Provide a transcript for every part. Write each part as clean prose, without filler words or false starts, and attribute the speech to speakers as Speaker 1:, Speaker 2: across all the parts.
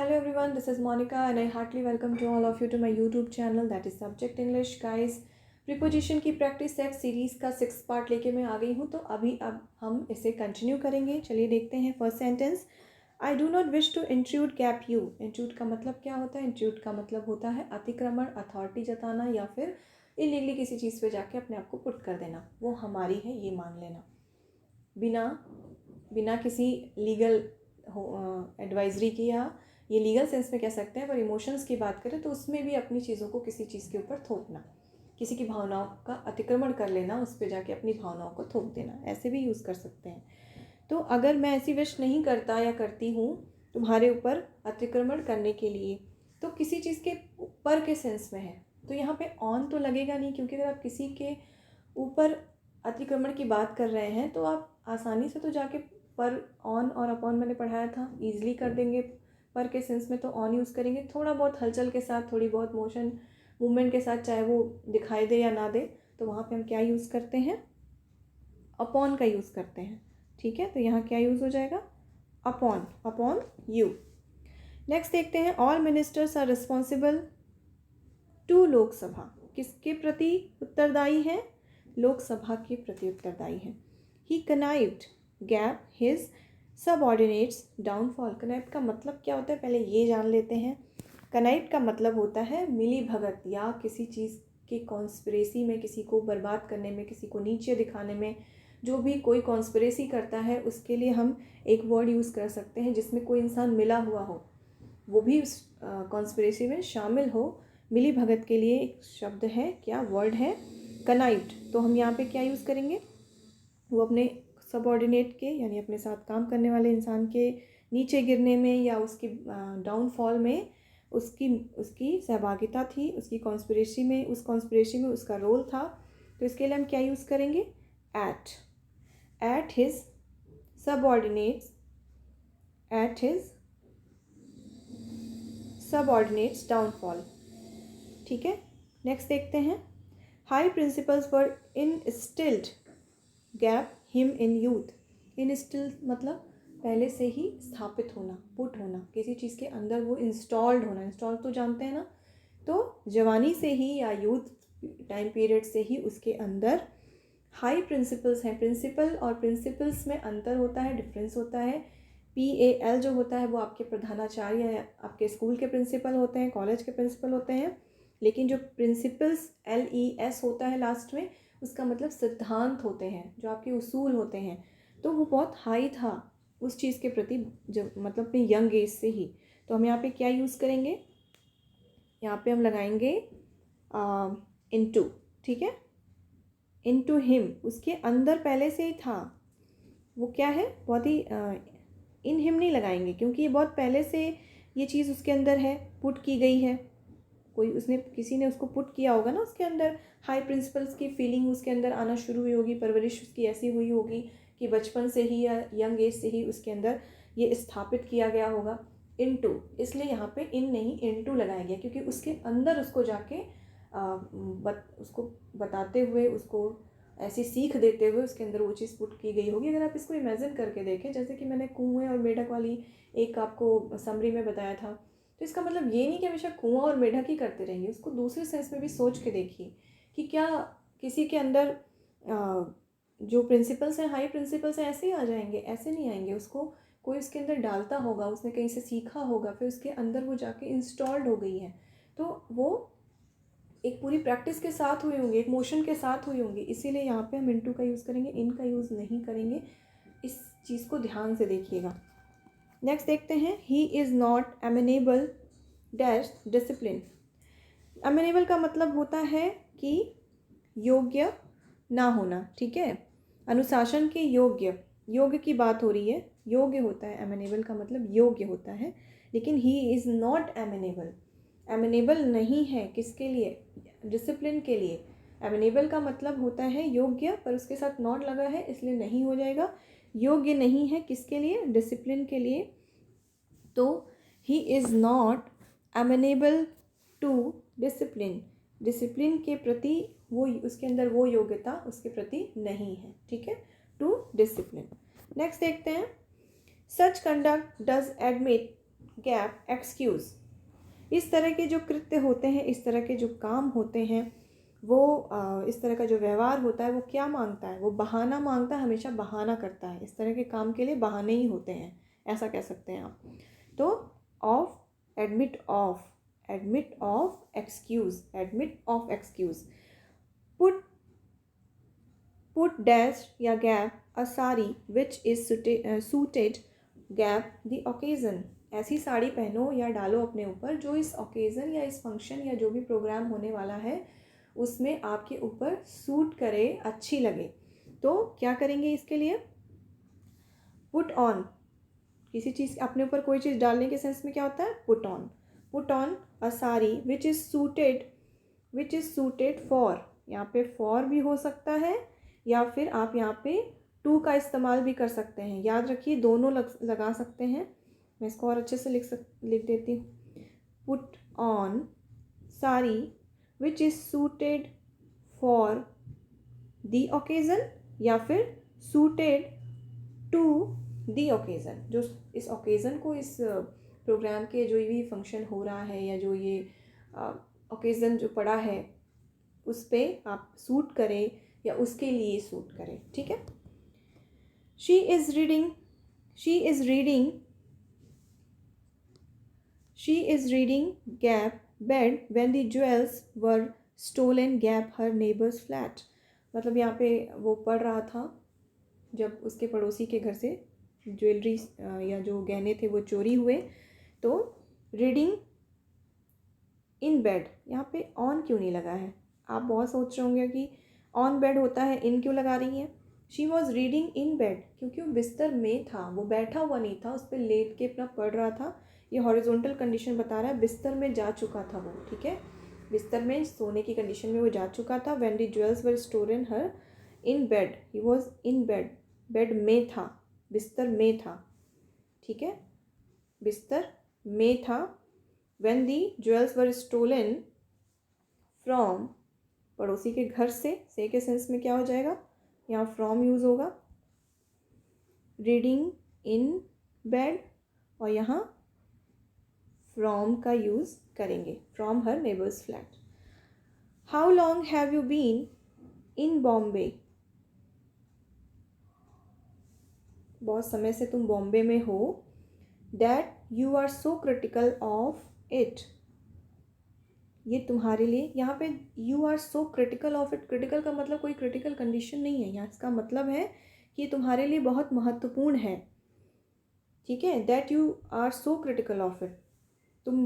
Speaker 1: Hello everyone, this is Monica and I heartily welcome to all of you to my YouTube channel that is Subject English. Guys, preposition की practice set series का 6 part लेके मैं आ गई हूँ, तो अब हम इसे कंटिन्यू करेंगे. चलिए देखते हैं. First sentence, I do not wish to intrude gap you. Intrude का मतलब क्या होता है? इंट्रूड का मतलब होता है अतिक्रमण, अथॉरिटी जताना या फिर इलीगली किसी चीज़ पे जाके अपने आप को पुट कर देना. वो हमारी है ये मान लेना, बिना किसी लीगल एडवाइजरी की, या ये लीगल सेंस में कह सकते हैं. पर इमोशंस की बात करें तो उसमें भी अपनी चीज़ों को किसी चीज़ के ऊपर थोपना, किसी की भावनाओं का अतिक्रमण कर लेना, उस पर जाके अपनी भावनाओं को थोप देना, ऐसे भी यूज़ कर सकते हैं. तो अगर मैं ऐसी विश नहीं करता या करती हूँ तुम्हारे ऊपर अतिक्रमण करने के लिए, तो किसी चीज़ के ऊपर के सेंस में है, तो यहाँ पे ऑन तो लगेगा नहीं, क्योंकि अगर आप किसी के ऊपर अतिक्रमण की बात कर रहे हैं तो आप आसानी से तो जाके पर, ऑन और अपॉन मैंने पढ़ाया था, ईजिली कर देंगे. पर के सेंस में तो ऑन यूज़ करेंगे, थोड़ा बहुत हलचल के साथ, थोड़ी बहुत मोशन मूवमेंट के साथ, चाहे वो दिखाई दे या ना दे, तो वहाँ पे हम क्या यूज़ करते हैं? अपॉन का यूज़ करते हैं. ठीक है, तो यहाँ क्या यूज़ हो जाएगा? Upon you. नेक्स्ट देखते हैं. All ministers are responsible to Lok Sabha. किसके प्रति उत्तरदायी है? लोकसभा के प्रति उत्तरदायी है. He connived gap his subordinates downfall. Connived का मतलब क्या होता है, पहले ये जान लेते हैं. कनाइव्ड का मतलब होता है मिली भगत, या किसी चीज़ की कॉन्स्पिरेसी में, किसी को बर्बाद करने में, किसी को नीचे दिखाने में. जो भी कोई कॉन्स्पिरेसी करता है उसके लिए हम एक वर्ड यूज़ कर सकते हैं जिसमें कोई इंसान मिला हुआ हो, वो भी उस कॉन्स्पिरेसी में शामिल हो. मिली भगत के लिए एक शब्द है, क्या वर्ड है? कनाइव्ड. तो हम यहाँ पे क्या यूज़ करेंगे? वो अपने सबऑर्डिनेट के, यानी अपने साथ काम करने वाले इंसान के नीचे गिरने में या उसकी डाउनफॉल में उसकी सहभागिता थी, उसकी कॉन्स्पिरेसी में, उस कॉन्स्पिरेसी में उसका रोल था. तो इसके लिए हम क्या यूज़ करेंगे? At his subordinates downfall. ठीक है, नेक्स्ट देखते हैं. High principles were instilled gap him in youth. Instill मतलब पहले से ही स्थापित होना, पुट होना, किसी चीज़ के अंदर वो इंस्टॉल्ड होना. इंस्टॉल तो जानते हैं ना, तो जवानी से ही या यूथ टाइम पीरियड से ही उसके अंदर हाई प्रिंसिपल्स हैं. प्रिंसिपल और प्रिंसिपल्स में अंतर होता है, डिफरेंस होता है. PAL जो होता है वो आपके प्रधानाचार्य या आपके स्कूल के प्रिंसिपल होते हैं, कॉलेज के प्रिंसिपल होते हैं. लेकिन जो प्रिंसिपल्स LES होता है लास्ट में, उसका मतलब सिद्धांत होते हैं, जो आपके उसूल होते हैं. तो वो बहुत हाई था उस चीज़ के प्रति, जब मतलब अपने यंग एज से ही. तो हम यहाँ पे क्या यूज़ करेंगे? यहाँ पे हम लगाएंगे इनटू. ठीक है, इनटू हिम, उसके अंदर पहले से ही था. वो क्या है? बहुत ही इन हिम नहीं लगाएंगे, क्योंकि ये बहुत पहले से ये चीज़ उसके अंदर है, पुट की गई है. किसी ने उसको पुट किया होगा ना उसके अंदर. हाई प्रिंसिपल्स की फीलिंग उसके अंदर आना शुरू हुई होगी, परवरिश उसकी ऐसी हुई होगी कि बचपन से ही या यंग एज से ही उसके अंदर ये स्थापित किया गया होगा. इनटू, इसलिए यहाँ पे इन नहीं इनटू लगाया गया, क्योंकि उसके अंदर उसको जाके उसको बताते हुए, उसको ऐसी सीख देते हुए उसके अंदर वो चीज़ पुट की गई होगी. अगर आप इसको इमेजिन करके देखें, जैसे कि मैंने कुएं और मेढक वाली एक आपको समरी में बताया था, तो इसका मतलब ये नहीं कि हमेशा कुआं और मेढक ही करते रहेंगे. उसको दूसरे सेंस में भी सोच के देखिए कि क्या किसी के अंदर जो प्रिंसिपल्स हैं, हाई प्रिंसिपल्स हैं, ऐसे ही आ जाएंगे? ऐसे नहीं आएंगे. उसको कोई उसके अंदर डालता होगा, उसने कहीं से सीखा होगा, फिर उसके अंदर वो जाके इंस्टॉल्ड हो गई है. तो वो एक पूरी प्रैक्टिस के साथ हुई होंगी, एक मोशन के साथ हुई होंगी. इसीलिए यहाँ पे हम इनटू का यूज़ करेंगे, इन का यूज़ नहीं करेंगे. इस चीज़ को ध्यान से देखिएगा. नेक्स्ट देखते हैं. ही इज़ नॉट एमेनेबल डैश डिसिप्लिन. एमेनेबल का मतलब होता है कि योग्य ना होना. ठीक है, अनुशासन के योग्य की बात हो रही है. योग्य होता है, एमेनेबल का मतलब योग्य होता है. लेकिन ही इज़ नॉट एमेनेबल, एमेनेबल नहीं है किसके लिए? डिसिप्लिन के लिए. एमेनेबल का मतलब होता है योग्य, पर उसके साथ नॉट लगा है इसलिए नहीं हो जाएगा. योग्य नहीं है किसके लिए? डिसिप्लिन के लिए. तो he is not amenable to discipline. Discipline के प्रति वो, उसके अंदर वो योग्यता उसके प्रति नहीं है. ठीक है, टू डिसिप्लिन. नेक्स्ट देखते हैं. Such conduct does admit gap excuse. इस तरह के जो कृत्य होते हैं, इस तरह के जो काम होते हैं, वो इस तरह का जो व्यवहार होता है वो क्या मांगता है? वो बहाना मांगता है, हमेशा बहाना करता है। इस तरह के काम के लिए बहाने ही होते हैं, ऐसा कह सकते हैं आप। तो of, admit of excuse, put dash या gap a sari which is suited gap the occasion. ऐसी साड़ी पहनो या डालो अपने ऊपर जो इस ओकेज़न या इस फंक्शन या जो भी प्रोग्राम होने वाला है उसमें आपके ऊपर सूट करे, अच्छी लगे। तो क्या करेंगे इसके लिए? पुट ऑन, किसी चीज़ अपने ऊपर कोई चीज़ डालने के सेंस में क्या होता है? Put on a sari which is suited for. यहाँ पे फॉर भी हो सकता है या फिर आप यहाँ पे टू का इस्तेमाल भी कर सकते हैं। याद रखिए दोनों लगा सकते हैं। मैं इसको और अच्छे से लिख देती हूँ। Put on sari which is suited for the occasion या फिर सूटेड टू द ओकेज़न। जो इस ओकेज़न को, इस प्रोग्राम के जो भी फंक्शन हो रहा है या जो ये ओकेज़न जो पड़ा है उस पर आप सूट करें या उसके लिए सूट करें। ठीक है। She is reading gap bed when the jewels were stolen gap her neighbours flat. मतलब यहाँ पे वो पढ़ रहा था जब उसके पड़ोसी के घर से ज्वेलरी या जो गहने थे वो चोरी हुए। तो रीडिंग इन बेड, यहाँ पे ऑन क्यों नहीं लगा है? आप बहुत सोच रहे होंगे कि ऑन बेड होता है, इन क्यों लगा रही हैं? She was reading in bed, क्योंकि वो बिस्तर में था, वो बैठा हुआ नहीं था, उस पर लेट के अपना पढ़ रहा था। ये हॉरिजॉन्टल कंडीशन बता रहा है, बिस्तर में जा चुका था वो। ठीक है, बिस्तर में सोने की कंडीशन में वो जा चुका था। When the jewels were stolen her in bed, he was in bed, bed में था, बिस्तर में था। ठीक है, बिस्तर में था। When the jewels were stolen from, पड़ोसी के घर से के सेंस में क्या हो जाएगा? यहाँ फ्रॉम यूज़ होगा। रीडिंग इन बेड और यहाँ फ्रॉम का यूज़ करेंगे, from her neighbours flat. How long have you been in Bombay? बहुत समय से तुम बॉम्बे में हो। That you are so critical of it, ये तुम्हारे लिए, यहाँ पे you are so critical of it, critical का मतलब कोई क्रिटिकल कंडीशन नहीं है यहाँ, इसका मतलब है कि तुम्हारे लिए बहुत महत्वपूर्ण है। ठीक है, that you are so critical of it, तुम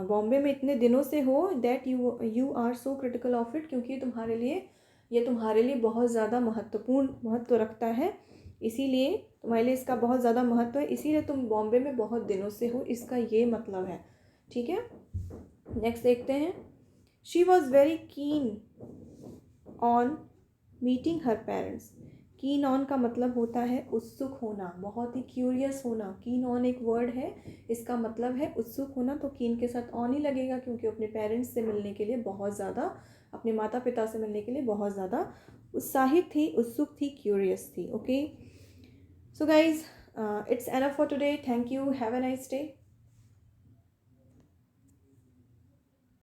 Speaker 1: बॉम्बे में इतने दिनों से हो। That you are so critical of it, क्योंकि ये तुम्हारे लिए बहुत ज़्यादा महत्व रखता है, इसीलिए तुम्हारे लिए इसका बहुत ज़्यादा महत्व है, इसीलिए तुम बॉम्बे में बहुत दिनों से हो, इसका ये मतलब है। ठीक है, नेक्स्ट देखते हैं। She was very keen on meeting her parents. Keen on का मतलब होता है उत्सुक होना, बहुत ही क्यूरियस होना। कीन ऑन एक वर्ड है, इसका मतलब है उत्सुक होना। तो कीन के साथ ऑन ही लगेगा, क्योंकि अपने पेरेंट्स से मिलने के लिए बहुत ज़्यादा, अपने माता पिता से मिलने के लिए बहुत ज़्यादा उत्साहित थी, उत्सुक थी, क्यूरियस थी। Okay, so guys, it's enough for today. Thank you, have a nice day.